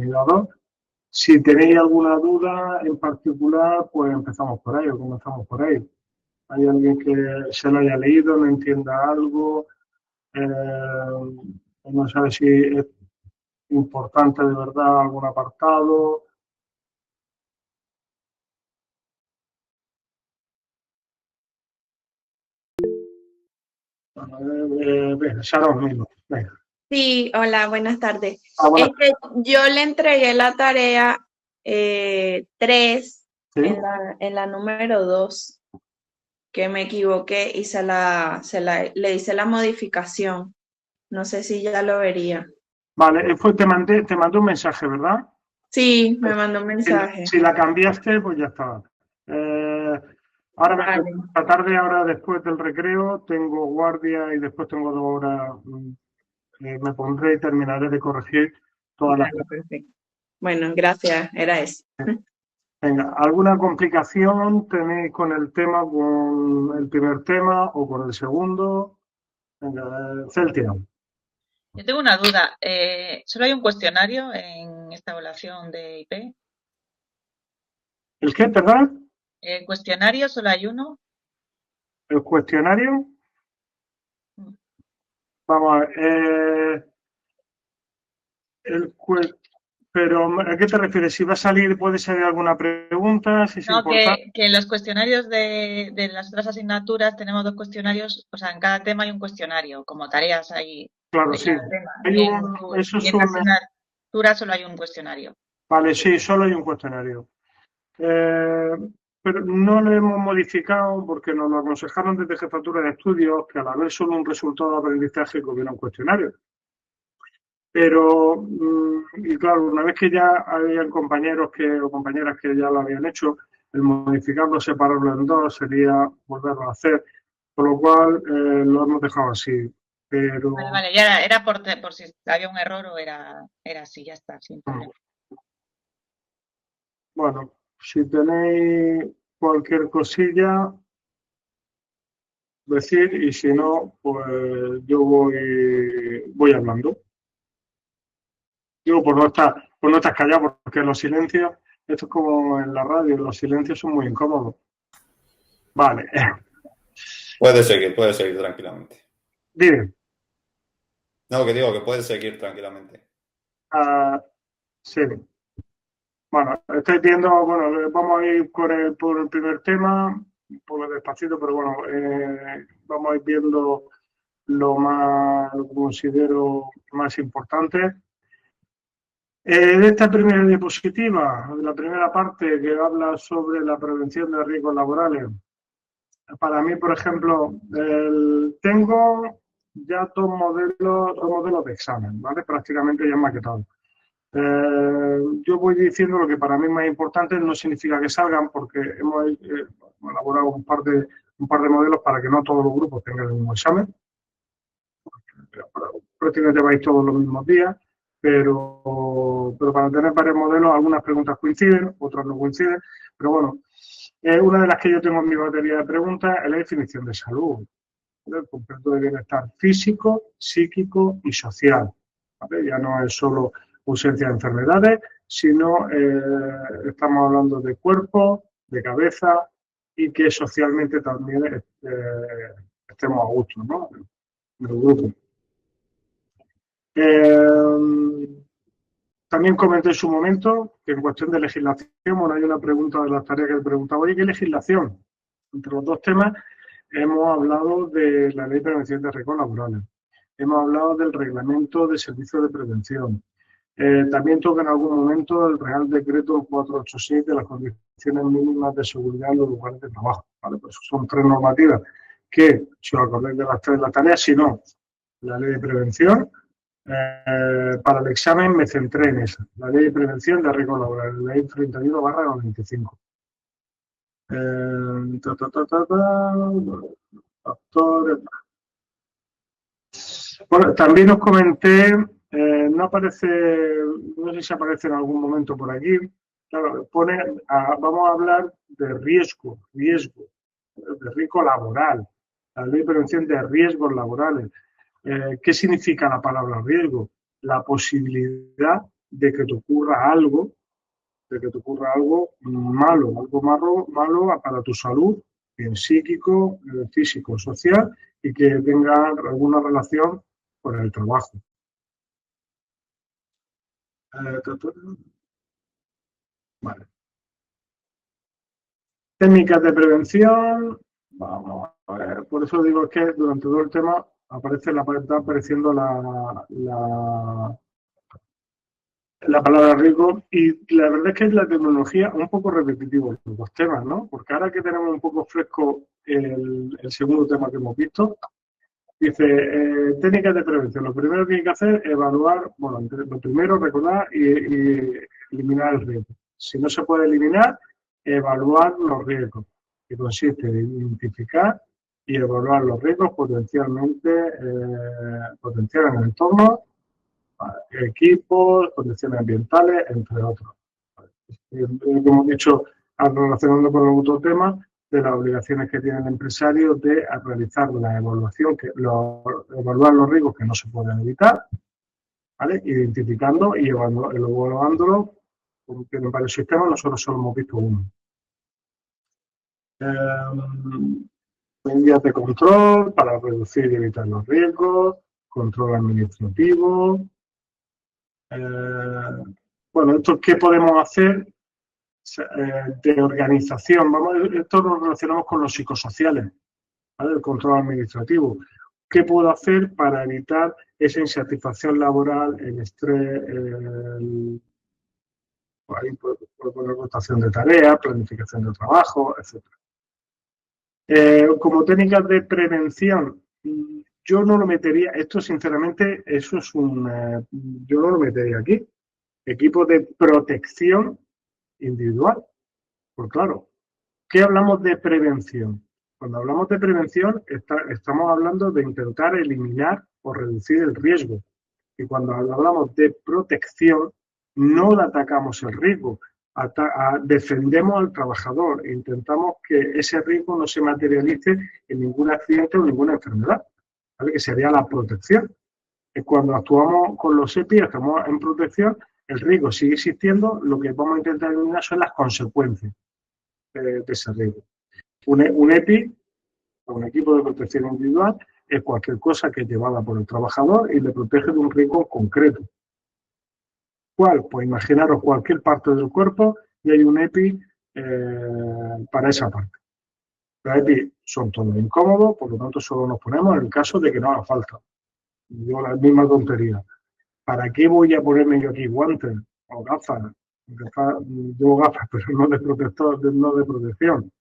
unidad 2. Si tenéis alguna duda en particular, pues empezamos por ahí o comenzamos por ahí. ¿Hay alguien que se lo haya leído, no entienda algo? No sabe si es importante de verdad algún apartado. Sharon mismo. Venga. Sí, hola, buenas tardes. Buenas tardes. Yo le entregué la tarea 3 ¿Sí? en la número 2, que me equivoqué y le hice la modificación. No sé si ya lo vería. Vale, te mandé un mensaje, ¿verdad? Sí, me mandó un mensaje. Si la cambiaste, pues ya está. Ahora Vale. esta tarde, ahora después del recreo, tengo guardia y después tengo 2 horas. Me pondré y terminaré de corregir todas las. Vale, perfecto. Bueno, gracias, era eso. Venga, ¿alguna complicación tenéis con el tema, con el primer tema o con el segundo? Venga, Celtia. Yo tengo una duda. ¿Solo hay un cuestionario en esta evaluación de IP? ¿El qué, perdón? ¿El cuestionario solo hay uno? ¿El cuestionario? Vamos a ver. Pero, ¿a qué te refieres? Si va a salir, puede salir alguna pregunta, si es No, importante. que en los cuestionarios de las otras asignaturas tenemos 2 cuestionarios, o sea, en cada tema hay un cuestionario, como tareas ahí Claro, de sí. cada tema. Y Eso es en esta asignatura solo hay un cuestionario. Vale, sí, solo hay un cuestionario. Pero no lo hemos modificado porque nos lo aconsejaron desde Jefatura de Estudios que al haber solo un resultado de aprendizaje hubiera un cuestionario. Pero, y claro, una vez que ya habían compañeros o compañeras que ya lo habían hecho, el modificarlo, separarlo en 2 sería volverlo a hacer, por lo cual lo hemos dejado así. Pero, Vale, ya era por si había un error o era así, ya está, sin problema. Bueno, si tenéis cualquier cosilla, decir, y si no, pues yo voy hablando. Digo, por no estar callado, porque los silencios, esto es como en la radio, los silencios son muy incómodos. Vale. Puedes seguir tranquilamente. Dime. No, que digo que puedes seguir tranquilamente. Sí. Bueno, estáis viendo, bueno, vamos a ir por el primer tema, un poco despacito, pero bueno, vamos a ir viendo lo que considero más importante. De esta primera diapositiva, de la primera parte que habla sobre la prevención de riesgos laborales, para mí, por ejemplo, tengo ya 2 modelos de examen, ¿vale? Prácticamente ya maquetados. Yo voy diciendo lo que para mí es más importante, no significa que salgan, porque hemos elaborado un par de modelos para que no todos los grupos tengan el mismo examen. Prácticamente vais todos los mismos días, pero para tener varios modelos, algunas preguntas coinciden, otras no coinciden, pero bueno, una de las que yo tengo en mi batería de preguntas es la definición de salud, ¿vale? El concepto de bienestar físico, psíquico y social, ¿vale? Ya no es solo ausencia de enfermedades, sino estamos hablando de cuerpo, de cabeza y que socialmente también estemos a gusto, ¿no? En el grupo. También comenté en su momento que en cuestión de legislación, bueno, hay una pregunta de las tareas que le preguntaba, oye, ¿qué legislación? Entre los 2 temas hemos hablado de la Ley de Prevención de Riesgos Laborales, hemos hablado del Reglamento de Servicios de Prevención, también toca en algún momento el Real Decreto 486 de las condiciones mínimas de seguridad en los lugares de trabajo, ¿vale? Pues son 3 normativas que, si os acordáis de las 3 de las tareas, si no, la Ley de Prevención. Para el examen me centré en esa, la Ley de Prevención de Riesgos Laborales, la Ley 31/95. Factores. Bueno, también os comenté, no aparece, no sé si aparece en algún momento por aquí, claro, vamos a hablar de riesgo laboral, la Ley de Prevención de Riesgos Laborales. ¿Qué significa la palabra riesgo? La posibilidad de que te ocurra algo, malo para tu salud, bien psíquico, físico, social, y que tenga alguna relación con el trabajo. Vale. Técnicas de prevención. Vamos a ver, por eso digo que durante todo el tema está apareciendo la palabra riesgo, y la verdad es que la tecnología un poco repetitivo en los temas, ¿no? Porque ahora que tenemos un poco fresco el segundo tema que hemos visto, dice técnicas de prevención. Lo primero que hay que hacer es evaluar, bueno, lo primero recordar y eliminar el riesgo. Si no se puede eliminar, evaluar los riesgos, que consiste en identificar y evaluar los riesgos potenciales en el entorno, equipos, condiciones ambientales, entre otros. Como hemos dicho, relacionando con el otro tema, de las obligaciones que tiene el empresario de realizar la evaluación, evaluar los riesgos que no se pueden evitar, ¿vale? Identificando y evaluándolo, porque en varios sistemas nosotros solo hemos visto uno. Medidas de control para reducir y evitar los riesgos, control administrativo. Bueno, esto, ¿qué podemos hacer de organización? Esto lo relacionamos con los psicosociales, ¿vale? El control administrativo. ¿Qué puedo hacer para evitar esa insatisfacción laboral, el estrés, por ahí puedo poner rotación de tareas, planificación de trabajo, etc. Como técnicas de prevención, yo no lo metería, esto sinceramente, yo no lo metería aquí. Equipos de protección individual. Pues claro, ¿qué hablamos de prevención? Cuando hablamos de prevención, estamos hablando de intentar eliminar o reducir el riesgo. Y cuando hablamos de protección, no atacamos el riesgo, defendemos al trabajador e intentamos que ese riesgo no se materialice en ningún accidente o ninguna enfermedad, ¿vale? Que sería la protección. Cuando actuamos con los EPI, estamos en protección, el riesgo sigue existiendo, lo que vamos a intentar eliminar son las consecuencias de ese riesgo. Un EPI, un equipo de protección individual, es cualquier cosa que es llevada por el trabajador y le protege de un riesgo concreto. ¿Cuál? Pues imaginaros cualquier parte del cuerpo y hay un EPI para esa parte. Los EPI son todos incómodos, por lo tanto solo nos ponemos en el caso de que no haga falta. Digo la misma tontería. ¿Para qué voy a ponerme yo aquí guantes o gafas? Llevo gafas, pero no de protección.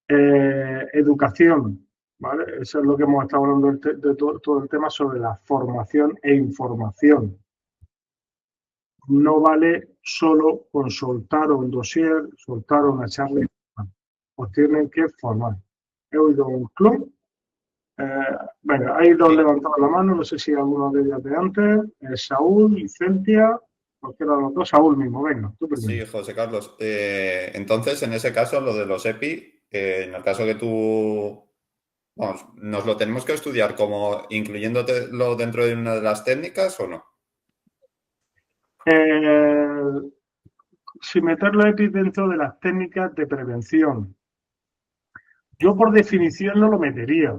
Educación, ¿vale? Eso es lo que hemos estado hablando de todo el tema sobre la formación e información. No vale solo con soltar un dossier, soltar una charla, pues tienen que formar. He oído un club. Venga, hay dos levantados la mano, no sé si alguno de ellos de antes, Saúl y Centia, cualquiera de los dos, Saúl mismo, venga, tú primero. Sí, José Carlos. Entonces, en ese caso, lo de los EPI, en el caso que tú, vamos, ¿nos lo tenemos que estudiar como incluyéndolo dentro de una de las técnicas o no? Si meter los EPI dentro de las técnicas de prevención, yo por definición no lo metería,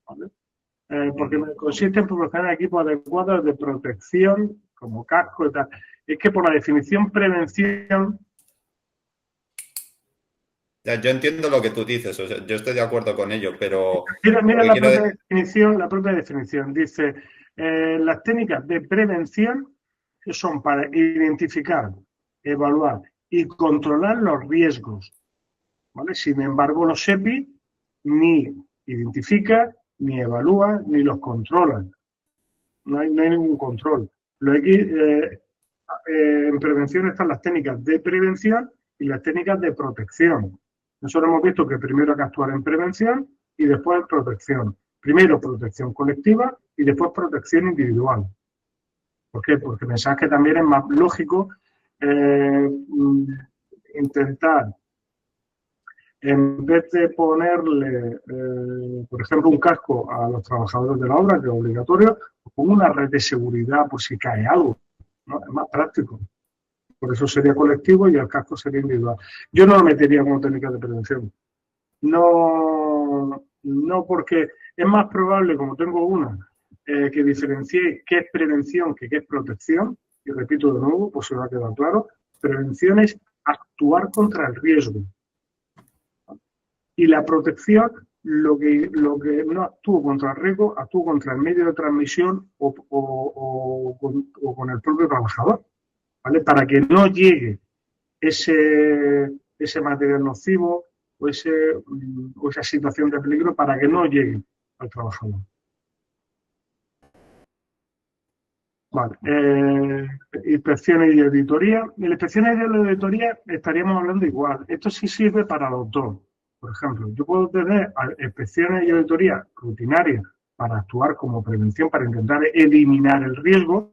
¿vale? Porque consiste en proporcionar equipos adecuados de protección, como casco y tal. Es que por la definición prevención... Yo entiendo lo que tú dices, o sea, yo estoy de acuerdo con ello, pero... Mira la propia definición. Dice, las técnicas de prevención son para identificar, evaluar y controlar los riesgos, ¿vale? Sin embargo, los EPI ni identifican, ni evalúan, ni los controlan. No hay ningún control. En prevención están las técnicas de prevención y las técnicas de protección. Nosotros hemos visto que primero hay que actuar en prevención y después en protección. Primero protección colectiva y después protección individual. ¿Por qué? Porque pensás que también es más lógico intentar, en vez de ponerle, por ejemplo, un casco a los trabajadores de la obra, que es obligatorio, pongo una red de seguridad por si cae algo. ¿no? Es más práctico. Por eso sería colectivo y el casco sería individual. Yo no lo metería como técnica de prevención. No, no porque es más probable, como tengo una, que diferencie qué es prevención que qué es protección. Y repito de nuevo, pues se va a quedar claro. Prevención es actuar contra el riesgo. Y la protección, lo que no actúo contra el riesgo, actúo contra el medio de transmisión o con el propio trabajador, ¿vale? Para que no llegue ese material nocivo o esa situación de peligro, para que no llegue al trabajador. Vale. Inspecciones y auditoría. En las inspecciones y la auditoría estaríamos hablando igual. Esto sí sirve para los dos. Por ejemplo, yo puedo tener inspecciones y auditoría rutinarias para actuar como prevención, para intentar eliminar el riesgo,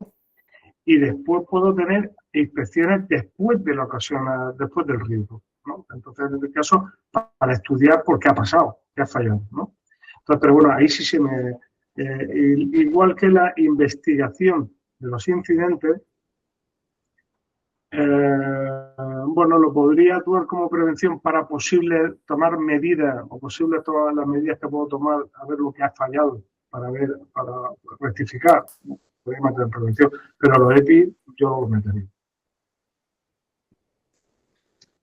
y después puedo tener inspecciones después de la ocasión, después del riesgo, ¿no? Entonces, en este caso, para estudiar por qué ha pasado, qué ha fallado, ¿no? Entonces, pero bueno, ahí sí se me... igual que la investigación de los incidentes, bueno, lo podría actuar como prevención para posible tomar medidas o posibles todas las medidas que puedo tomar a ver lo que ha fallado para rectificar, ¿no? Podría meter en prevención, pero los EPI yo los metería.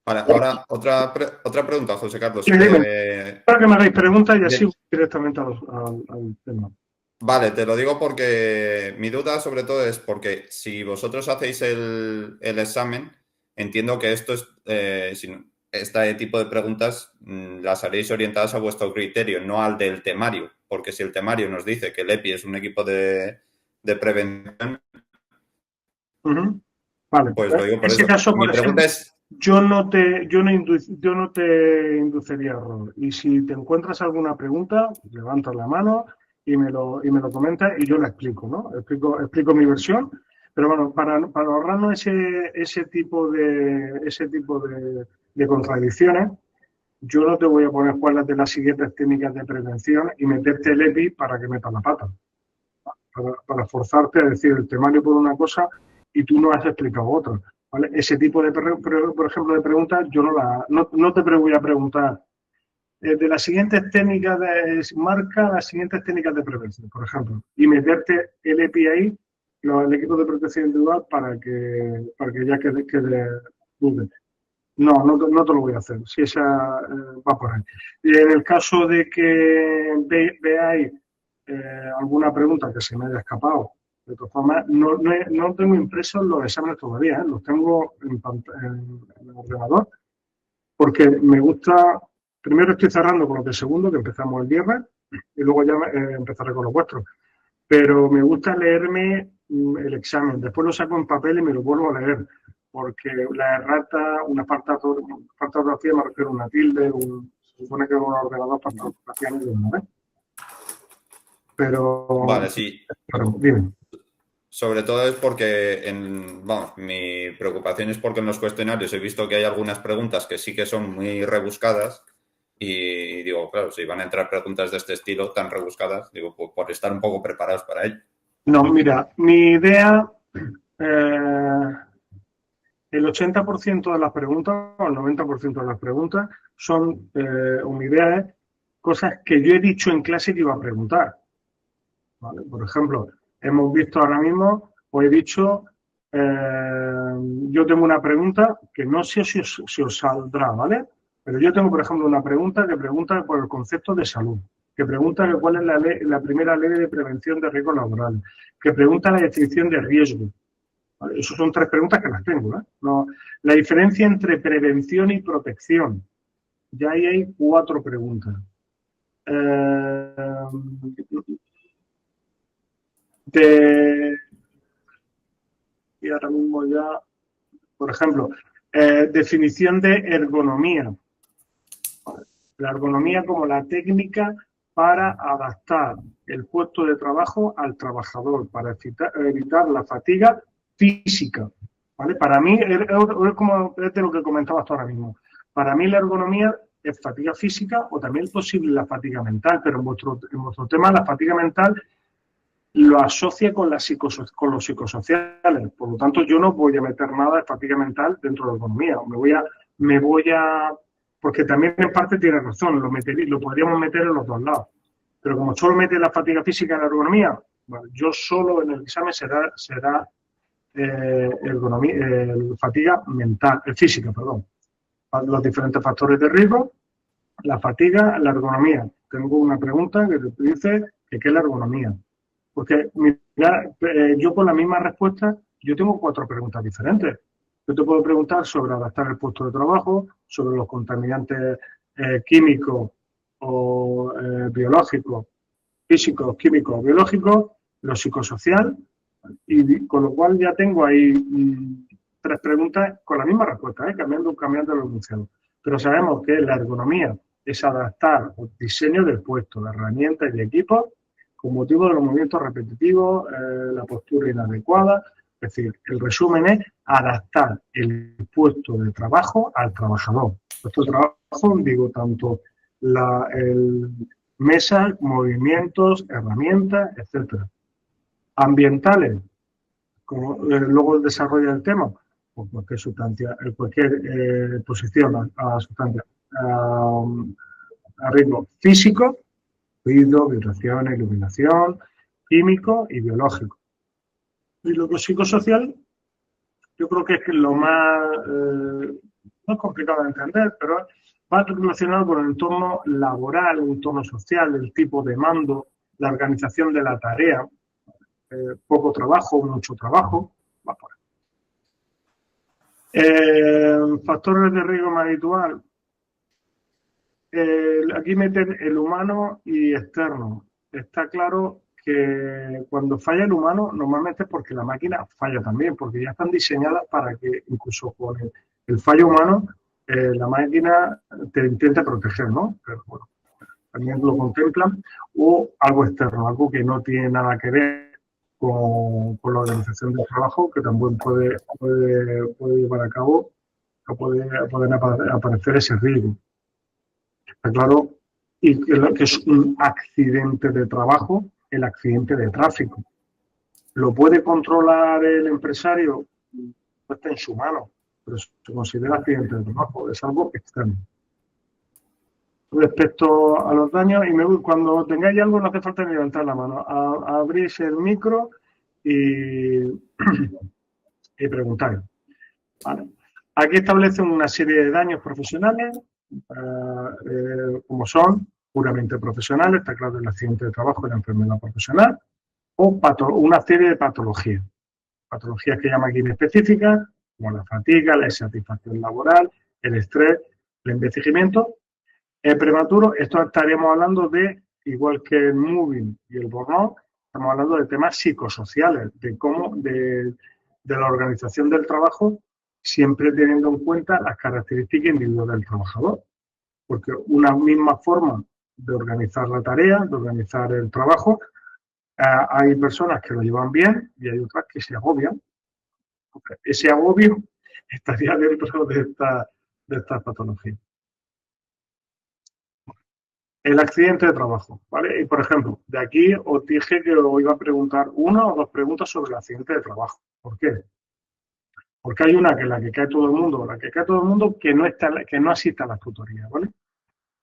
Vale, ahora otra pregunta, José Carlos. Sí, para que me hagáis preguntas y así voy directamente al tema. Vale, te lo digo porque mi duda sobre todo es porque si vosotros hacéis el examen, entiendo que esto es, este tipo de preguntas las haréis orientadas a vuestro criterio, no al del temario, porque si el temario nos dice que el EPI es un equipo de prevención, vale, pues lo digo por en ese eso. caso, Mi pregunta es... yo no te induciría a error. Y si te encuentras alguna pregunta, levantas la mano y me lo comentas y yo la explico, ¿no? Explico mi versión. Pero bueno, para ahorrarnos ese tipo de contradicciones, yo no te voy a poner cuáles de las siguientes técnicas de prevención y meterte el EPI para que metas la pata. Para forzarte a decir el temario por una cosa y tú no has explicado otra, ¿vale? Ese tipo de, por ejemplo, de preguntas yo no te voy a preguntar de las siguientes técnicas marca las siguientes técnicas de prevención, por ejemplo, y meterte el EPI ahí, el equipo de protección individual, para que ya quede duda. No te lo voy a hacer, si esa va por ahí. Y en el caso de que veáis alguna pregunta que se me haya escapado, de todas formas, no tengo impresos los exámenes todavía, los tengo en el ordenador, porque me gusta, primero estoy cerrando con los de segundo, que empezamos el viernes, y luego ya empezaré con los vuestros, pero me gusta leerme el examen, después lo saco en papel y me lo vuelvo a leer, porque la errata, una falta de ortografía, me refiero a una tilde, se supone que es un ordenador falta de ortografía, ¿no? Pero... Vale, sí. Pero, dime. Sobre todo es porque, mi preocupación es porque en los cuestionarios he visto que hay algunas preguntas que sí que son muy rebuscadas y digo, claro, si van a entrar preguntas de este estilo tan rebuscadas, digo, pues por estar un poco preparados para ello. No, mira, mi idea, el 80% de las preguntas o el 90% de las preguntas son unidades, cosas que yo he dicho en clase que iba a preguntar, ¿vale? Por ejemplo, hemos visto ahora mismo, os he dicho, yo tengo una pregunta que no sé si os saldrá, ¿vale? Pero yo tengo, por ejemplo, una pregunta que pregunta por el concepto de salud, que pregunta cuál es la primera ley de prevención de riesgos laborales, que pregunta la definición de riesgo. ¿Vale? Esas son 3 preguntas que las tengo, ¿eh? No, la diferencia entre prevención y protección. Ya ahí hay 4 preguntas. Y ahora mismo ya, por ejemplo, definición de ergonomía. La ergonomía como la técnica para adaptar el puesto de trabajo al trabajador, para evitar la fatiga física, ¿vale? Para mí, es de lo que comentabas ahora mismo, para mí la ergonomía es fatiga física o también es posible la fatiga mental, pero en vuestro tema la fatiga mental lo asocia con los psicosociales. Por lo tanto, yo no voy a meter nada de fatiga mental dentro de la economía. Porque también en parte tiene razón, lo podríamos meter en los dos lados. Pero como solo mete la fatiga física en la ergonomía, bueno, yo solo en el examen será fatiga mental, física, perdón. Los diferentes factores de riesgo, la fatiga, la ergonomía. Tengo una pregunta que te dice que qué es la ergonomía. Porque mira, yo con la misma respuesta, yo tengo 4 preguntas diferentes. Yo te puedo preguntar sobre adaptar el puesto de trabajo, sobre los contaminantes químicos o biológicos, físicos, químicos o biológicos, lo psicosocial, y con lo cual ya tengo ahí 3 preguntas con la misma respuesta, cambiando los enunciados. Pero sabemos que la ergonomía es adaptar el diseño del puesto, de herramientas y equipos con motivo de los movimientos repetitivos, la postura inadecuada. Es decir, el resumen es adaptar el puesto de trabajo al trabajador. Puesto de trabajo, digo, tanto mesas, movimientos, herramientas, etcétera. Ambientales, como luego desarrolla el tema, pues cualquier sustancia, cualquier posición a sustancia a ritmo físico, ruido, vibración, iluminación, químico y biológico. Y lo psicosocial, yo creo que es lo más, no es complicado de entender, pero va relacionado con el entorno laboral, el entorno social, el tipo de mando, la organización de la tarea, poco trabajo, mucho trabajo, va por ahí. Factores de riesgo más habitual. Aquí meten el humano y externo. Está claro que cuando falla el humano, normalmente es porque la máquina falla también, porque ya están diseñadas para que incluso con el fallo humano, la máquina te intenta proteger, ¿no? Pero bueno, también lo contemplan. O algo externo, algo que no tiene nada que ver con la organización del trabajo, que también puede llevar a cabo, o pueden aparecer ese riesgo. Está claro, y que es un accidente de trabajo, el accidente de tráfico. ¿Lo puede controlar el empresario? No está en su mano, pero se considera accidente de trabajo, es algo externo. Respecto a los daños, cuando tengáis algo no hace falta ni levantar la mano, abrís el micro y preguntáis. ¿Vale? Aquí establecen una serie de daños profesionales, como son puramente profesionales, está claro el accidente de trabajo y la enfermedad profesional, o una serie de patologías que llaman aquí específicas, como la fatiga, la insatisfacción laboral, el estrés, el envejecimiento prematuro. Esto estaríamos hablando de, igual que el moving y el burnout, estamos hablando de temas psicosociales, de la organización del trabajo, siempre teniendo en cuenta las características individuales del trabajador. Porque una misma forma de organizar la tarea, de organizar el trabajo, hay personas que lo llevan bien y hay otras que se agobian. Ese agobio estaría dentro de esta patología. El accidente de trabajo, ¿vale? Y, por ejemplo, de aquí os dije que os iba a preguntar 1 o 2 preguntas sobre el accidente de trabajo. ¿Por qué? Porque hay una que es la que cae todo el mundo, que no asista a las tutorías, ¿vale?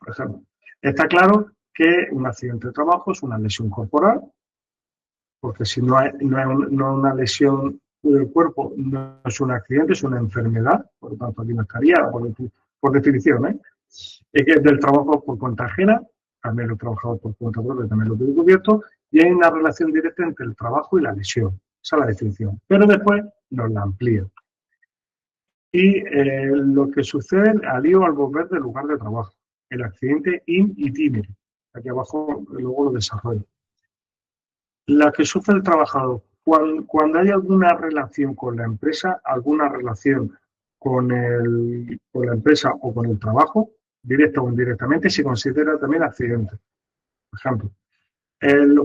Por ejemplo, está claro que un accidente de trabajo es una lesión corporal, porque si no es una lesión del cuerpo, no es un accidente, es una enfermedad, por lo tanto aquí no estaría, por definición, es que es del trabajo por cuenta ajena, también los trabajadores por cuenta propia, también lo tiene cubierto, y hay una relación directa entre el trabajo y la lesión. Esa es la definición. Pero después nos la amplía. Y lo que sucede al ir o al volver del lugar de trabajo. El accidente in itinere. Aquí abajo luego lo desarrollo. La que sufre el trabajador. Cuando hay alguna relación con la empresa, alguna relación con la empresa o con el trabajo, directa o indirectamente, se considera también accidente. Por ejemplo,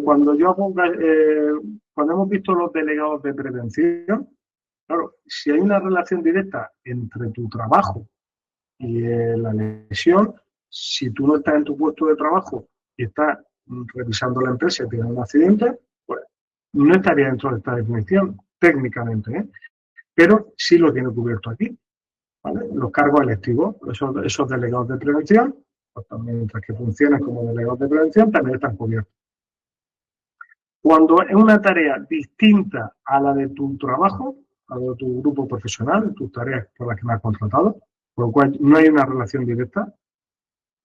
cuando hemos visto los delegados de prevención, claro, si hay una relación directa entre tu trabajo y la lesión, si tú no estás en tu puesto de trabajo y estás revisando la empresa y tienes un accidente, pues no estaría dentro de esta definición, técnicamente, ¿eh? Pero sí lo tiene cubierto aquí, ¿vale? Los cargos electivos, esos delegados de prevención, pues también, mientras que funcionan como delegados de prevención, también están cubiertos. Cuando es una tarea distinta a la de tu trabajo, a la de tu grupo profesional, tus tareas por las que me has contratado, por lo cual no hay una relación directa,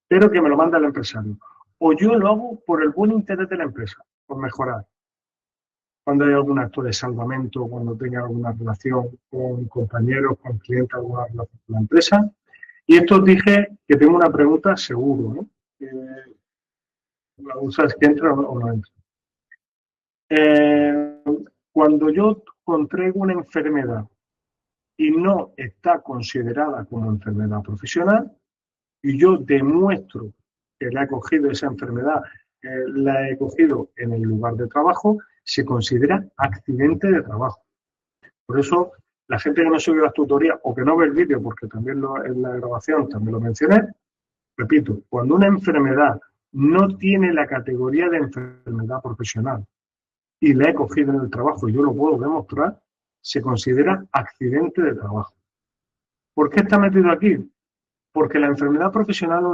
pero que me lo manda el empresario. O yo lo hago por el buen interés de la empresa, por mejorar. Cuando hay algún acto de salvamento, cuando tenga alguna relación con compañeros, con clientes, alguna relación con la empresa. Y esto os dije que tengo una pregunta seguro, ¿no? La usa es que entra o no entra. Cuando yo contraigo una enfermedad y no está considerada como enfermedad profesional, y yo demuestro que la he cogido esa enfermedad, la he cogido en el lugar de trabajo, se considera accidente de trabajo. Por eso, la gente que no sigue las tutorías o que no ve el vídeo, porque también en la grabación también lo mencioné, repito, cuando una enfermedad no tiene la categoría de enfermedad profesional y la he cogido en el trabajo y yo lo puedo demostrar, se considera accidente de trabajo. ¿Por qué está metido aquí? Porque la enfermedad profesional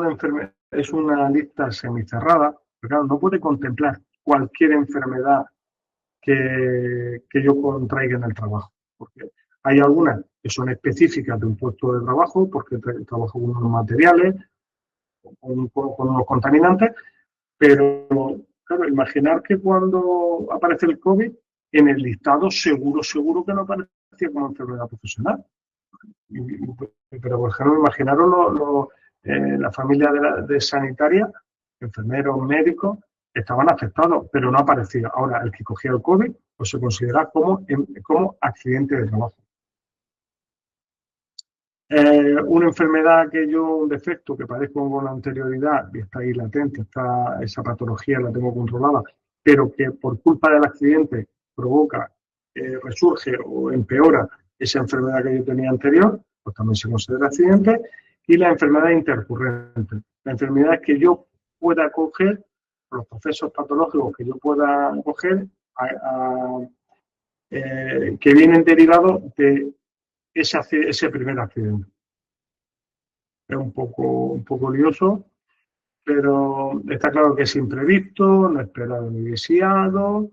es una lista semicerrada, pero claro, no puede contemplar cualquier enfermedad que yo contraiga en el trabajo. Porque hay algunas que son específicas de un puesto de trabajo, porque trabajo con unos materiales, con unos contaminantes, pero claro, imaginar que cuando aparece el COVID, en el listado seguro que no aparecía como enfermedad profesional. Pero por ejemplo, imaginaros la familia de sanitaria, enfermeros, médicos, estaban afectados, pero no aparecía. Ahora, el que cogía el COVID, pues se considera como accidente de trabajo. Una enfermedad un defecto que padezco con anterioridad y está ahí latente, esa patología la tengo controlada, pero que por culpa del accidente provoca, resurge o empeora esa enfermedad que yo tenía anterior, pues también se considera accidente. Y la enfermedad intercurrente, la enfermedad que yo pueda coger, los procesos patológicos que yo pueda coger, que vienen derivados de ese primer accidente. Es un poco lioso, pero está claro que es imprevisto, no esperado ni deseado.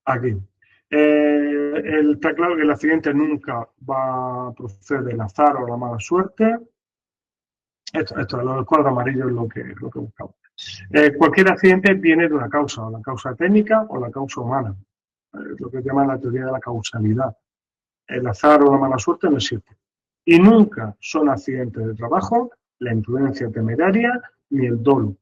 Aquí. Está claro que el accidente nunca va a proceder del azar o la mala suerte. Esto lo del cuadro amarillo es lo que buscamos. Cualquier accidente viene de una causa, o la causa técnica o la causa humana. Lo que se llama la teoría de la causalidad. El azar o la mala suerte no existe. Y nunca son accidentes de trabajo la imprudencia temeraria ni el dolo.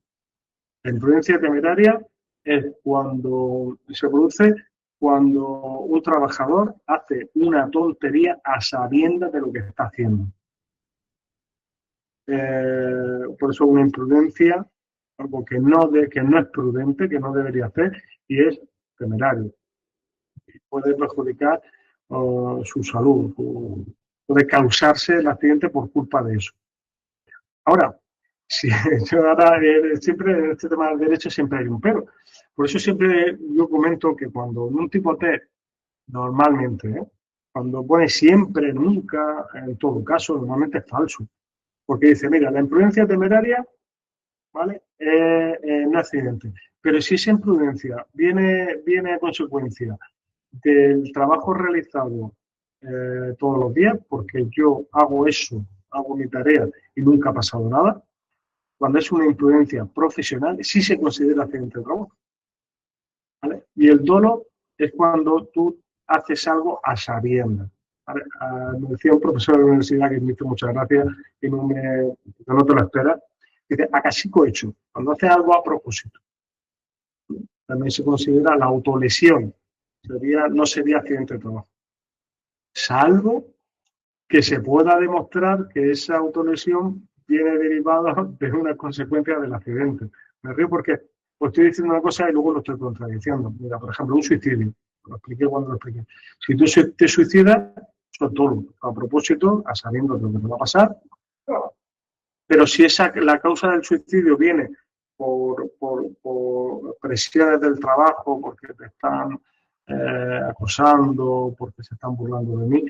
La imprudencia temeraria es cuando se produce cuando un trabajador hace una tontería a sabiendas de lo que está haciendo. Por eso una imprudencia, algo que no es prudente, que no debería hacer, y es temerario. Puede perjudicar su salud, puede causarse el accidente por culpa de eso. Ahora, siempre en este tema del derecho siempre hay un pero. Por eso siempre yo comento que cuando en un tipo test, normalmente, cuando pone siempre, nunca, en todo caso, normalmente es falso. Porque dice, mira, la imprudencia temeraria, ¿vale? No es accidente. Pero si esa imprudencia viene a consecuencia del trabajo realizado todos los días, porque yo hago mi tarea y nunca ha pasado nada, cuando es una imprudencia profesional, sí se considera accidente de trabajo. ¿Vale? Y el dolo es cuando tú haces algo a sabiendas. ¿Vale? Me decía un profesor de la universidad que me hizo muchas gracias y no te lo esperas. Dice, a casico hecho, cuando haces algo a propósito. También se considera la autolesión. No sería accidente de trabajo. Salvo que se pueda demostrar que esa autolesión viene derivada de una consecuencia del accidente. Me río porque pues estoy diciendo una cosa y luego lo estoy contradiciendo. Mira, por ejemplo, un suicidio. Lo expliqué cuando lo expliqué. Si tú te suicidas, eso es todo a propósito, a sabiendo de lo que te va a pasar. Pero si la causa del suicidio viene por presiones del trabajo, porque te están acosando, porque se están burlando de mí,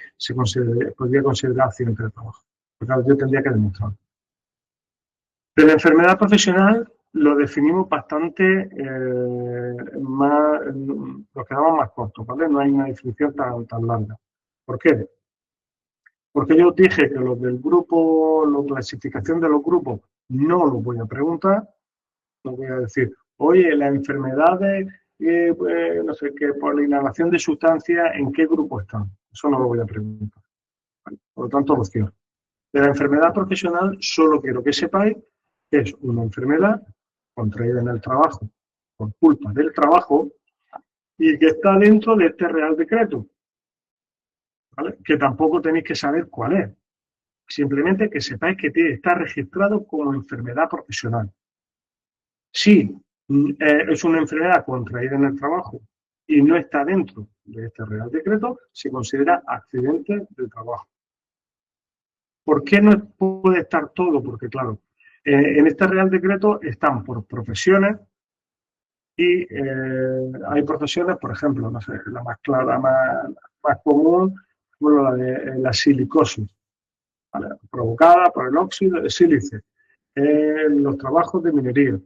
podría considerar accidente de trabajo. Porque claro, yo tendría que demostrarlo. De la enfermedad profesional lo definimos bastante más, nos quedamos más cortos, ¿vale? No hay una definición tan larga. ¿Por qué? Porque yo dije que los del grupo, la clasificación de los grupos, no los voy a preguntar, no voy a decir, oye, las enfermedades, no sé qué, por la inhalación de sustancias, ¿en qué grupo están? Eso no lo voy a preguntar. ¿Vale? Por lo tanto, lo cierro. De la enfermedad profesional, solo quiero que sepáis que es una enfermedad contraída en el trabajo por culpa del trabajo y que está dentro de este Real Decreto, ¿vale? Que tampoco tenéis que saber cuál es. Simplemente que sepáis que está registrado como enfermedad profesional. Si es una enfermedad contraída en el trabajo y no está dentro de este Real Decreto, se considera accidente de trabajo. ¿Por qué no puede estar todo? Porque, claro, en este Real Decreto están por profesiones y hay profesiones, por ejemplo, no sé, la más clara, más común, bueno, la de la silicosis, ¿vale? Provocada por el óxido de sílice, los trabajos de minería.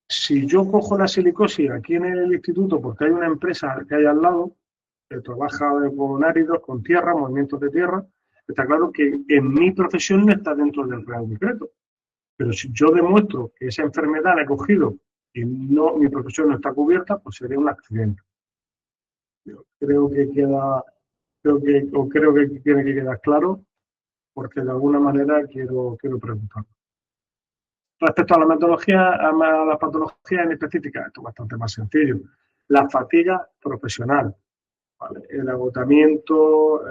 Si yo cojo la silicosis aquí en el instituto, porque hay una empresa que hay al lado que trabaja con áridos, con tierra, movimientos de tierra, está claro que en mi profesión no está dentro del Real Decreto. Pero si yo demuestro que esa enfermedad la he cogido y no, mi profesión no está cubierta, pues sería un accidente. Yo creo que tiene que quedar claro, porque de alguna manera quiero preguntar. Respecto a la metodología, a las patologías en específica, esto es bastante más sencillo. La fatiga profesional, ¿vale? El agotamiento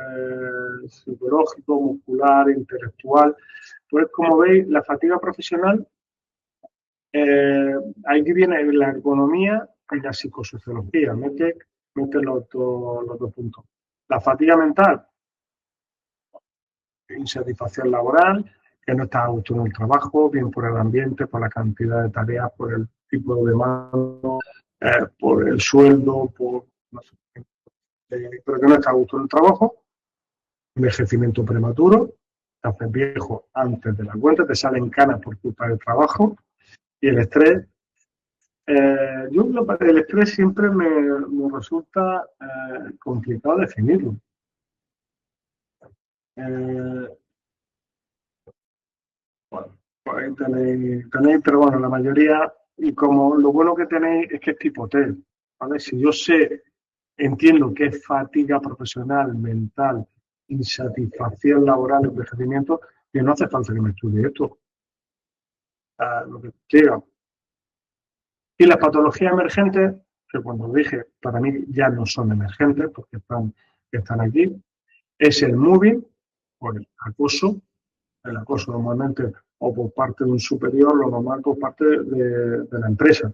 psicológico, muscular, intelectual. Pues como veis, la fatiga profesional, aquí viene la ergonomía y la psicosociología. Mete los dos puntos. La fatiga mental, insatisfacción laboral, que no está a gusto en el trabajo, bien por el ambiente, por la cantidad de tareas, por el tipo de demanda, por el sueldo, no sé, pero que no está a gusto en el trabajo. Envejecimiento prematuro, te haces viejo antes de la cuenta, te salen canas por culpa del trabajo. Y el estrés, el estrés siempre me resulta complicado definirlo. Bueno, pues ahí tenéis, pero bueno, la mayoría, y como lo bueno que tenéis es que es tipo TEL, ¿vale? Si yo entiendo que es fatiga profesional, mental, insatisfacción laboral, envejecimiento, que no hace falta que me estudie esto. Lo que llega. Y las patologías emergentes, que cuando dije, para mí ya no son emergentes, porque están aquí, es el moving, o el acoso normalmente o por parte de un superior, lo normal por parte de la empresa.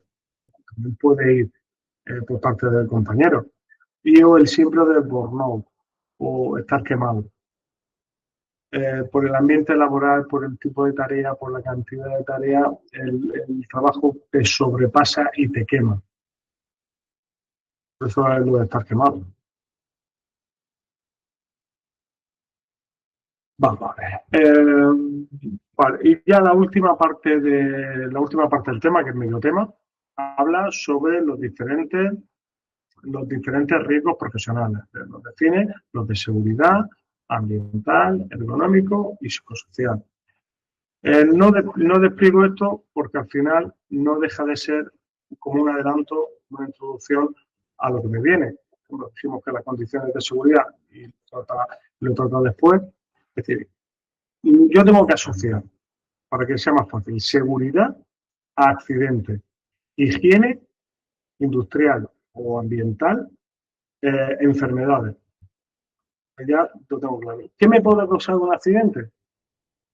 También puede ir por parte del compañero. Y o el síndrome del burnout, o estar quemado. Por el ambiente laboral, por el tipo de tarea, por la cantidad de tarea, el trabajo te sobrepasa y te quema. Eso es lo de estar quemado. Vale. Vale. Y ya la última parte del tema, que es mi tema, habla sobre los diferentes riesgos profesionales. Los define los de seguridad, ambiental, ergonómico y psicosocial. No despliego esto porque al final no deja de ser como un adelanto, una introducción a lo que me viene. Como decimos que las condiciones de seguridad, y lo he tratado después, es decir, yo tengo que asociar, para que sea más fácil, seguridad a accidente, higiene industrial o ambiental, enfermedades. Ya lo tengo claro. ¿Qué me puede causar un accidente?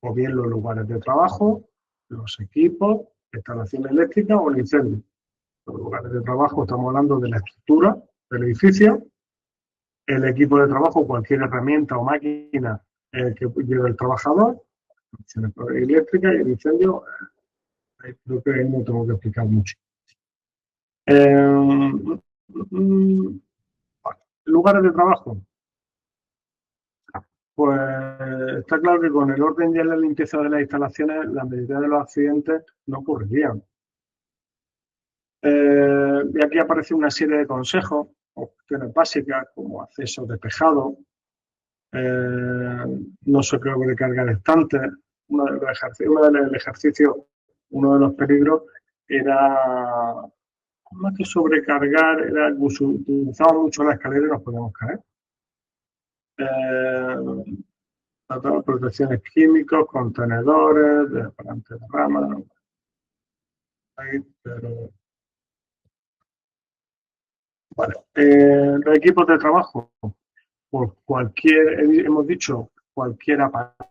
O bien los lugares de trabajo, los equipos, instalación eléctrica o el incendio. Los lugares de trabajo, estamos hablando de la estructura del edificio, el equipo de trabajo, cualquier herramienta o máquina que lleve el trabajador, eléctrica y el incendio, Creo que ahí no tengo que explicar mucho. Vale. Lugares de trabajo. Pues está claro que con el orden y la limpieza de las instalaciones, la mayoría de los accidentes no ocurrirían. Y aquí aparece una serie de consejos, opciones básicas como acceso despejado, no sobrecargar estantes. Uno de los ejercicios, uno de los peligros era, más que sobrecargar, era que utilizábamos mucho la escalera y nos podíamos caer. Protecciones químicos, contenedores, desparante de ramas. Pero bueno, los equipos de trabajo, por hemos dicho, cualquier aparato,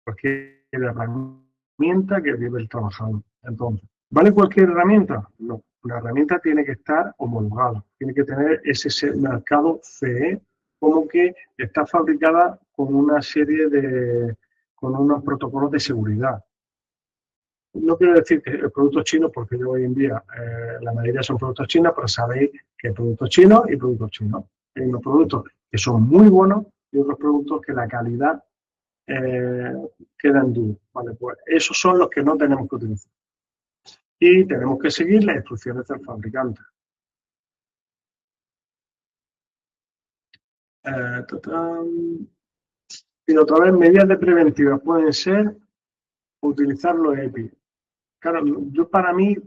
cualquier herramienta que lleve el trabajador. Entonces, ¿vale cualquier herramienta? No. La herramienta tiene que estar homologada, tiene que tener ese marcado CE, como que está fabricada con una serie con unos protocolos de seguridad. No quiero decir que productos chinos, porque yo hoy en día la mayoría son productos chinos, pero sabéis que hay productos chinos y productos chinos. Hay unos productos que son muy buenos y otros productos que la calidad queda en duda. Vale, pues esos son los que no tenemos que utilizar. Y tenemos que seguir las instrucciones del fabricante. Y otra vez, medidas de preventivas pueden ser utilizar los EPI. Claro, yo para mí,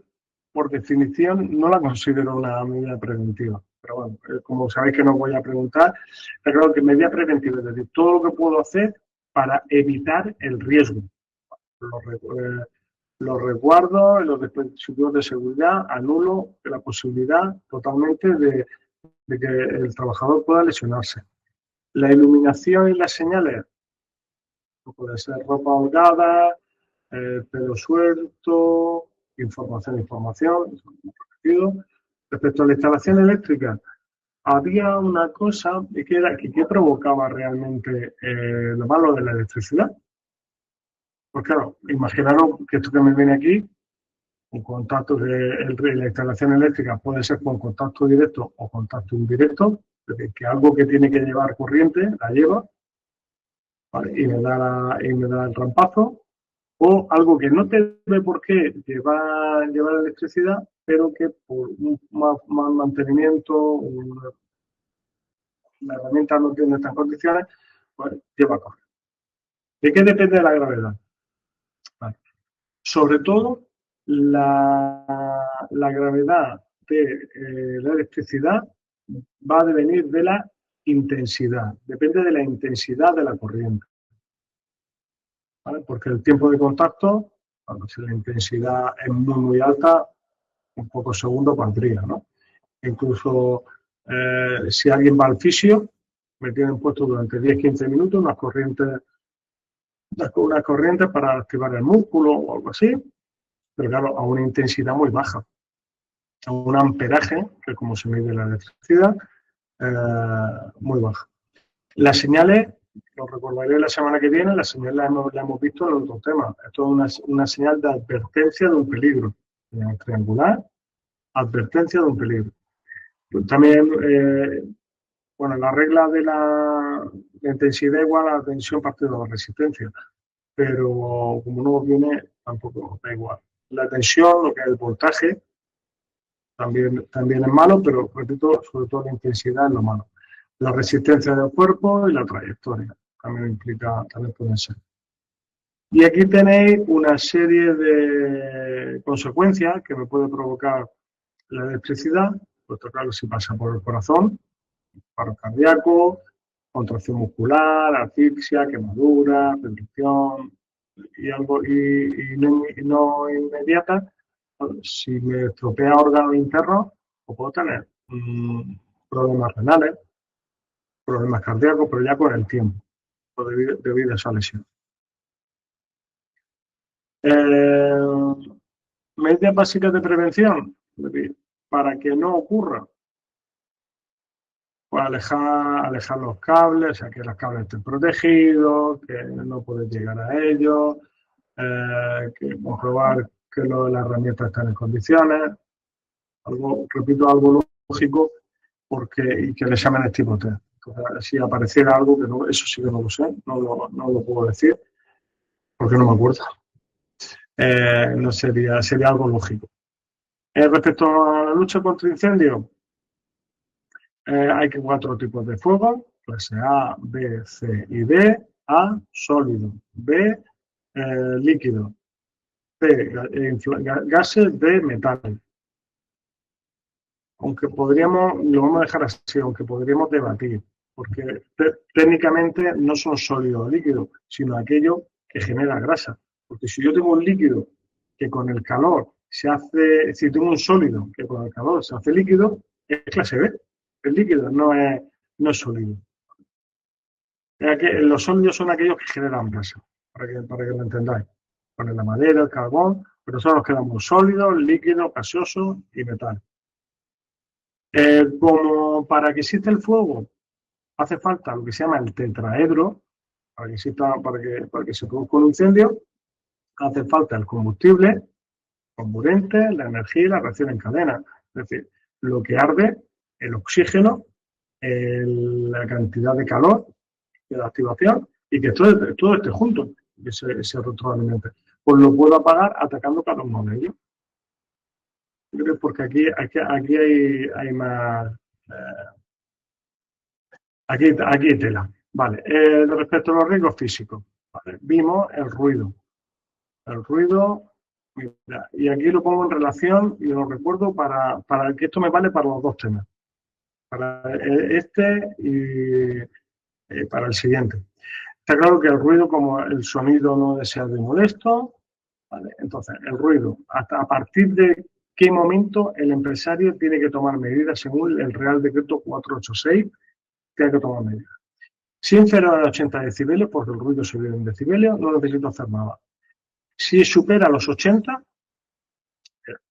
por definición, no la considero una medida preventiva. Pero bueno, como sabéis que no os voy a preguntar, pero creo que medida preventiva es decir, todo lo que puedo hacer para evitar el riesgo. Los resguardos, los dispositivos de seguridad, anulo la posibilidad totalmente de que el trabajador pueda lesionarse. La iluminación y las señales, puede ser ropa holgada, pelo suelto, información. Respecto a la instalación eléctrica, había una cosa que era que provocaba realmente lo malo de la electricidad. Pues claro, imaginaros que esto que me viene aquí, un contacto de la instalación eléctrica puede ser con contacto directo o contacto indirecto, es decir, que algo que tiene que llevar corriente la lleva, ¿vale? y me da el rampazo, o algo que no tiene por qué llevar electricidad, pero que por un mal mantenimiento, la herramienta no tiene estas condiciones, pues lleva corriente. ¿De qué depende la gravedad? Vale. Sobre todo, la gravedad de la electricidad va a devenir de la intensidad, depende de la intensidad de la corriente. ¿Vale? Porque el tiempo de contacto, si la intensidad es muy alta, en pocos segundos valdría, ¿no? Incluso si alguien va al fisio, me tienen puesto durante 10-15 minutos unas corrientes para activar el músculo o algo así, pero claro, a una intensidad muy baja, a un amperaje, que es como se mide la electricidad, muy baja. Las señales, lo recordaré la semana que viene, las señales la hemos visto en otro tema. Esto es una señal de advertencia de un peligro. Triangular, advertencia de un peligro. También, bueno, la regla de la intensidad igual a la tensión partido de la resistencia, pero como no viene, tampoco da igual. La tensión, lo que es el voltaje, también es malo, pero repito, sobre todo la intensidad es lo malo. La resistencia del cuerpo y la trayectoria también pueden ser. Y aquí tenéis una serie de consecuencias que me puede provocar la electricidad, pues claro, si pasa por el corazón, paro cardíaco, contracción muscular, asfixia, quemadura, reducción y no inmediata. Si me estropea órganos internos, pues puedo tener problemas renales, problemas cardíacos, pero ya con el tiempo, debido a esa lesión. Medidas básicas de prevención, para que no ocurra, pues alejar los cables, o sea, que los cables estén protegidos, que no puedes llegar a ellos, comprobar que las herramientas están en condiciones, repito, algo lógico, y que el examen es tipo test. Entonces, si apareciera algo que no, eso sí que no lo sé, no lo puedo decir, porque no me acuerdo. No sería algo lógico. Respecto a la lucha contra incendios, hay 4 tipos de fuego, clase A, B, C y D. A, sólido; B, líquido; C, gases; D, metales. Aunque lo vamos a dejar así, aunque podríamos debatir, porque técnicamente no son sólidos o líquidos, sino aquello que genera grasa. Porque si yo tengo un líquido que con el calor se hace, si tengo un sólido que con el calor se hace líquido, es clase B. El líquido no es sólido. Los sólidos son aquellos que generan grasa, para que lo entendáis. Con la madera, el carbón, pero nosotros nos quedamos sólidos, líquidos, gaseosos y metal. Como para que exista el fuego, hace falta lo que se llama el tetraedro, para que se produzca un incendio, hace falta el combustible, comburente, la energía y la reacción en cadena. Es decir, lo que arde, el oxígeno, la cantidad de calor, de la activación, y que todo esté junto, que se retroalimente. Pues lo puedo apagar atacando cada uno de ellos. Porque aquí hay más. Aquí hay tela. Vale. Respecto a los riesgos físicos, ¿vale? Vimos el ruido. El ruido, mira, y aquí lo pongo en relación y lo recuerdo para que esto me vale para los 2 temas. Para este y para el siguiente. Está claro que el ruido, como el sonido no deseado y molesto, ¿vale? Entonces, el ruido, a partir de qué momento el empresario tiene que tomar medidas según el Real Decreto 486, tiene que tomar medidas. Si es inferior a 80 decibelios, porque el ruido se vive en decibelios, no necesito hacer nada. Si supera los 80,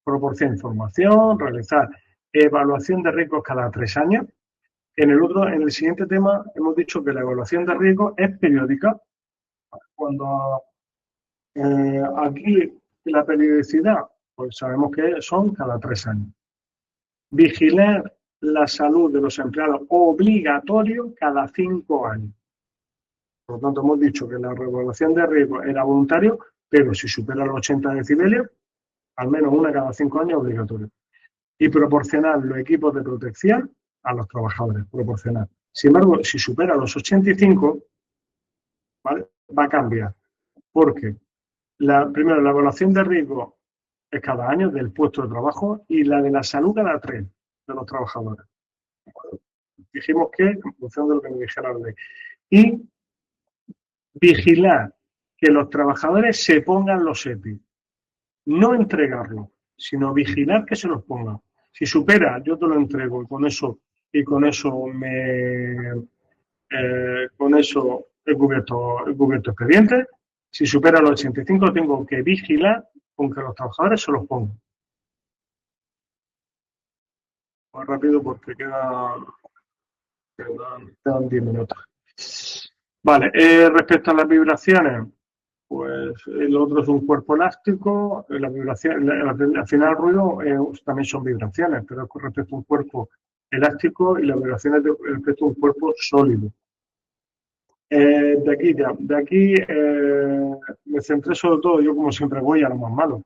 proporciona información, realizar evaluación de riesgos cada 3 años. En el siguiente tema hemos dicho que la evaluación de riesgos es periódica. Cuando aquí la periodicidad, pues sabemos que son cada 3 años. Vigilar la salud de los empleados obligatorio cada 5 años. Por lo tanto, hemos dicho que la reevaluación de riesgos era voluntario, pero si supera los 80 decibelios, al menos una cada 5 años obligatorio. Y proporcionar los equipos de protección a los trabajadores, proporcionar. Sin embargo, si supera los 85, ¿vale?, va a cambiar. Porque primero, la evaluación de riesgo es cada año del puesto de trabajo y la de la salud cada 3 de los trabajadores. Dijimos que, en función de lo que me dijera la ley. Y vigilar que los trabajadores se pongan los EPI. No entregarlo, sino vigilar que se los pongan. Si supera, yo te lo entrego y con eso he cubierto expediente. Si supera los 85, tengo que vigilar con que los trabajadores se los pongan. Más rápido porque quedan 10 minutos. Vale, respecto a las vibraciones, pues el otro es un cuerpo elástico. La vibración, al final el ruido también son vibraciones, pero es con respecto a un cuerpo elástico y las vibraciones respecto a un cuerpo sólido. De aquí me centré sobre todo, yo como siempre voy a lo más malo,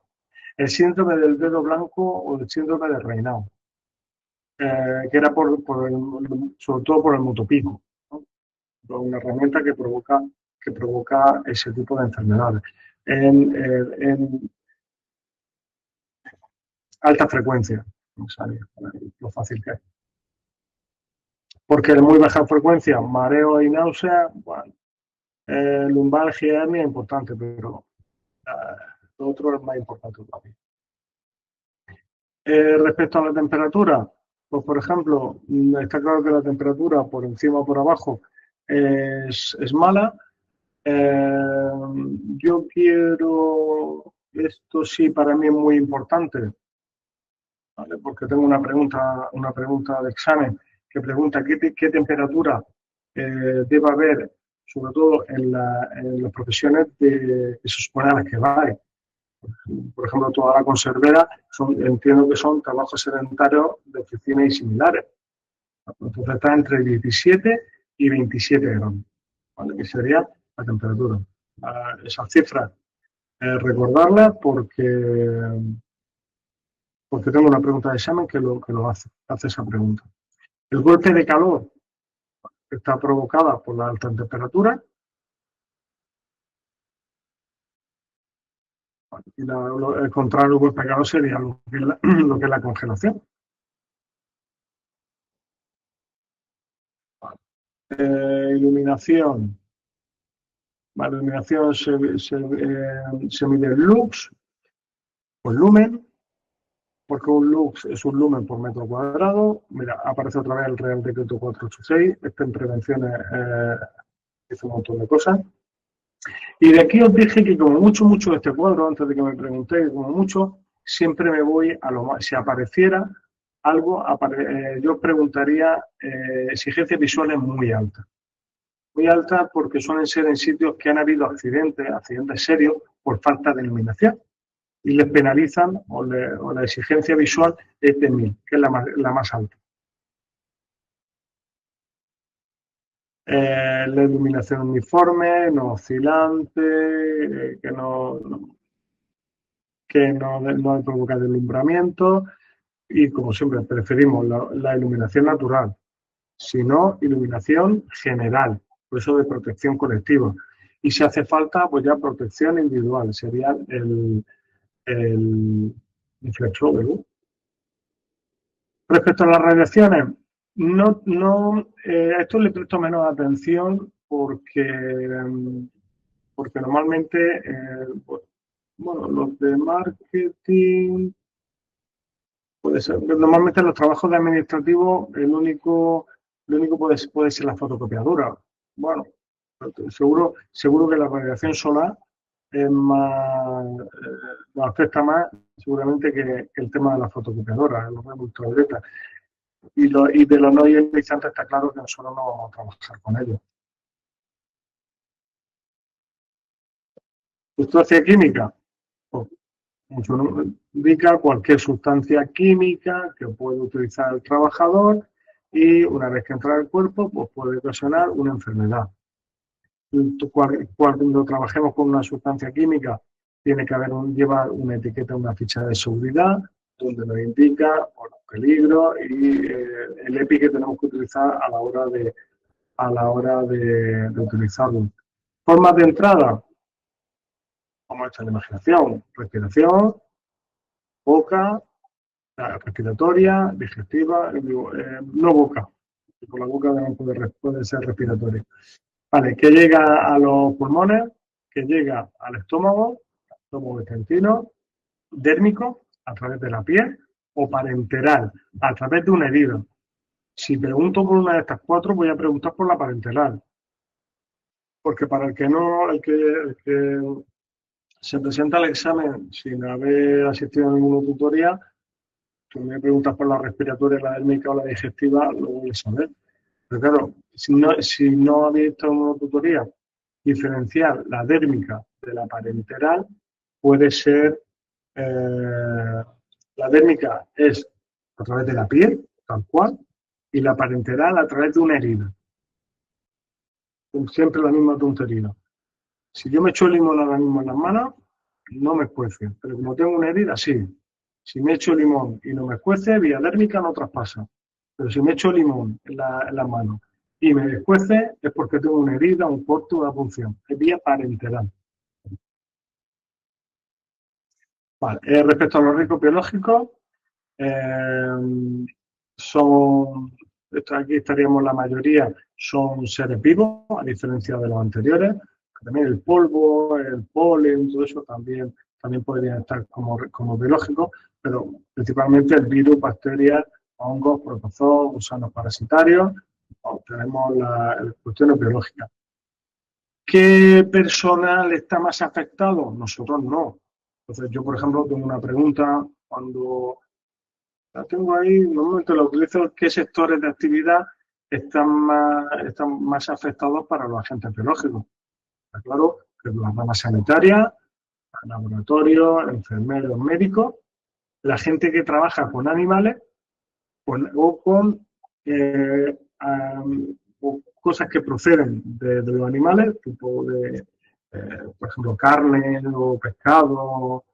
el síndrome del dedo blanco o el síndrome de Raynaud, que era sobre todo por el motopico, ¿no? Una herramienta que provoca ese tipo de enfermedades en alta frecuencia, lo fácil que es. Porque en muy baja frecuencia, mareo y náusea, bueno, lumbalgia es muy importante, pero lo otro es más importante todavía. Respecto a la temperatura, pues por ejemplo, está claro que la temperatura por encima o por abajo es mala. Yo quiero, esto sí para mí es muy importante, ¿vale?, porque tengo una pregunta de examen que pregunta qué temperatura debe haber sobre todo en las profesiones que se supone a las que vais. Por ejemplo, toda la conservera, entiendo que son trabajos sedentarios de oficina y similares. Entonces está entre 17 y 27 grados, ¿vale? Que sería la temperatura. Esas cifras, recordarlas porque tengo una pregunta de examen que lo hace esa pregunta. El golpe de calor está provocada por la alta temperatura y el contrario del golpe de calor sería lo que es la congelación. Iluminación. La iluminación se mide en lux o lumen, porque un lux es un lumen por metro cuadrado. Mira, aparece otra vez el Real Decreto 486. En prevenciones hizo un montón de cosas. Y de aquí os dije que como mucho este cuadro, antes de que me preguntéis, como mucho, siempre me voy a lo más. Si apareciera algo, yo preguntaría exigencias visuales muy altas. Muy altas porque suelen ser en sitios que han habido accidentes serios por falta de iluminación. Y les penalizan o la exigencia visual es de 1000, que es la más alta. La iluminación uniforme, no oscilante, que no provoca deslumbramiento y, como siempre, preferimos la iluminación natural, si no, iluminación general, por eso de protección colectiva. Y si hace falta, pues ya protección individual, sería el flexor, ¿verdad? Respecto a las radiaciones, a esto le presto menos atención porque normalmente, los de marketing, puede ser, normalmente los trabajos de administrativo, el único puede ser la fotocopiadora. Bueno, seguro que la radiación solar es más, nos afecta más seguramente que el tema de la fotocopiadora, los rayos ultravioleta. Y de los no ionizantes está claro que nosotros no vamos a trabajar con ellos. Sustancia química, pues, mucho indica cualquier sustancia química que puede utilizar el trabajador y una vez que entra al cuerpo, pues puede ocasionar una enfermedad. Cuando trabajemos con una sustancia química, tiene que llevar una etiqueta, una ficha de seguridad, donde nos indica los peligros y el EPI que tenemos que utilizar a la hora de utilizarlo. Formas de entrada, vamos a echar la imaginación, respiración, boca, respiratoria, digestiva, no boca, por la boca puede ser respiratoria. Vale, que llega a los pulmones, que llega al estómago intestino, dérmico, a través de la piel, o parenteral, a través de una herida. Si pregunto por una de estas cuatro, voy a preguntar por la parenteral. Porque para el que se presenta al examen sin haber asistido a ninguna tutoría, tú me preguntas por la respiratoria, la dérmica o la digestiva, lo voy a saber. Pero claro, si no habéis visto en una tutoría, diferenciar la dérmica de la parenteral puede ser, la dérmica es a través de la piel, tal cual, y la parenteral a través de una herida. Siempre la misma tontería. Si yo me echo limón ahora mismo en las manos, no me escuece, pero como tengo una herida, sí. Si me echo limón y no me escuece, vía dérmica no traspasa. Pero si me echo limón en las manos y me escuece, es porque tengo una herida, un corte, una punción. Es vía parenteral. Vale. Respecto a los riesgos biológicos, aquí estaríamos la mayoría, son seres vivos, a diferencia de los anteriores. También el polvo, el polen, todo eso también podrían estar como biológicos, pero principalmente el virus, bacterias, hongos, protozoos, gusanos parasitarios. Tenemos las cuestiones biológicas. ¿Qué personal está más afectado? Nosotros no. Entonces, yo, por ejemplo, tengo una pregunta cuando la tengo ahí, normalmente la utilizo, ¿qué sectores de actividad están más afectados para los agentes biológicos. Está claro que las ramas sanitarias, laboratorios, enfermeros, médicos, la gente que trabaja con animales o con o cosas que proceden de los animales, tipo de, por ejemplo, carne o pescado,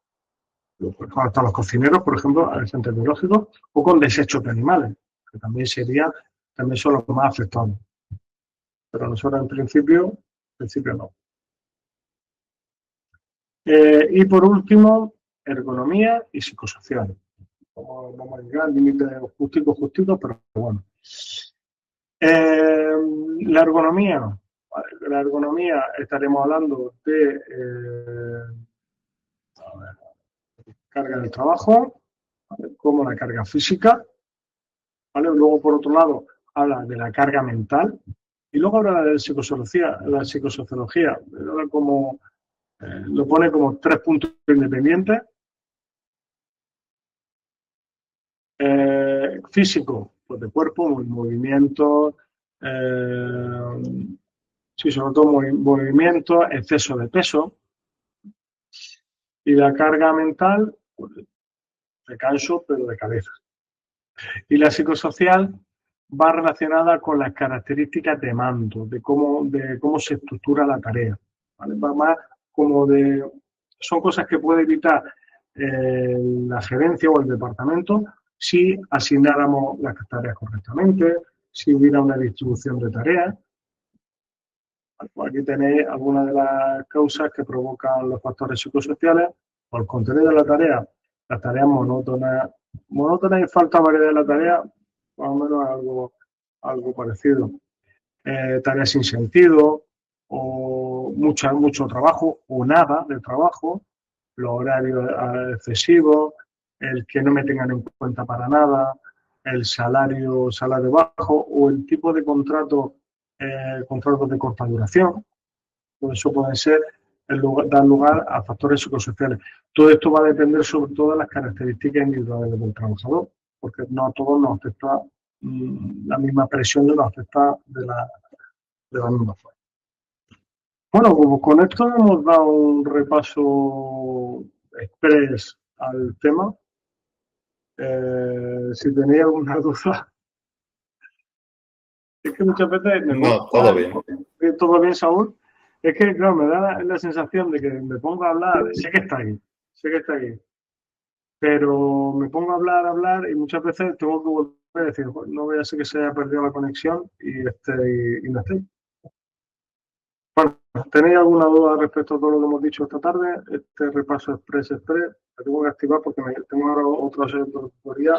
hasta los cocineros, por ejemplo, agentes biológicos, o con desechos de animales, que también son los más afectados. Pero nosotros en principio no. Y por último, ergonomía y psicosocial. Vamos a llegar al límite justito, pero bueno. La ergonomía estaremos hablando de carga del trabajo, ¿vale? Como la carga física, ¿vale? Luego, por otro lado, habla de la carga mental y luego habla de la psicosociología, como, lo pone como 3 puntos independientes. Físico, pues de cuerpo, movimiento, sí, sobre todo movimiento, exceso de peso. Y la carga mental, pues, de canso, pero de cabeza. Y la psicosocial va relacionada con las características de mando, de cómo se estructura la tarea, ¿vale? Va más como son cosas que puede evitar la gerencia o el departamento si asignáramos las tareas correctamente, si hubiera una distribución de tareas. Aquí tenéis algunas de las causas que provocan los factores psicosociales, por el contenido de la tarea, las tareas monótonas y falta de variedad de la tarea, más o menos algo parecido. Tareas sin sentido, o mucho trabajo, o nada de trabajo, los horarios excesivos, el que no me tengan en cuenta para nada, el salario bajo, o el tipo de contratos de corta duración. Todo eso puede dar lugar a factores psicosociales. Todo esto va a depender sobre todo de las características individuales del trabajador, porque no a todos nos afecta la misma presión, no nos afecta de la misma forma. Bueno, pues con esto hemos dado un repaso express al tema. Si tenéis alguna duda, es que muchas veces No, todo bien. ¿Todo bien, Saúl? Es que, claro, me da la sensación de que me pongo a hablar, sé que está aquí, pero me pongo a hablar y muchas veces tengo que volver a decir, no voy a ser que se haya perdido la conexión y no esté. Bueno, ¿tenéis alguna duda respecto a todo lo que hemos dicho esta tarde? Este repaso express, lo tengo que activar porque tengo ahora otra serie de tutoría.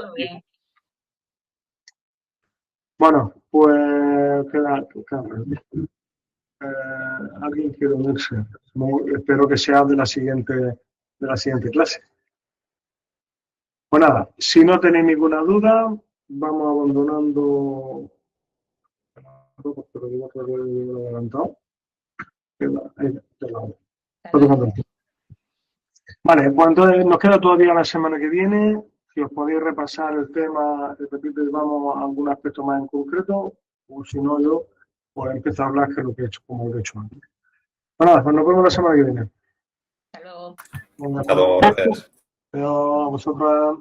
Bueno, pues queda. Alguien quiere unirse. Espero que sea de la siguiente clase. Pues nada, si no tenéis ninguna duda, vamos abandonando. Pero digo que lo he adelantado. Vale, pues entonces nos queda todavía la semana que viene. Si os podéis repasar el tema, vamos a algún aspecto más en concreto, o si no, yo pues empiezo a hablar que es lo que he hecho, como lo he hecho antes. Bueno, nada, pues nos vemos la semana que viene. Hasta luego. Hasta luego, gracias. Adiós a vosotras.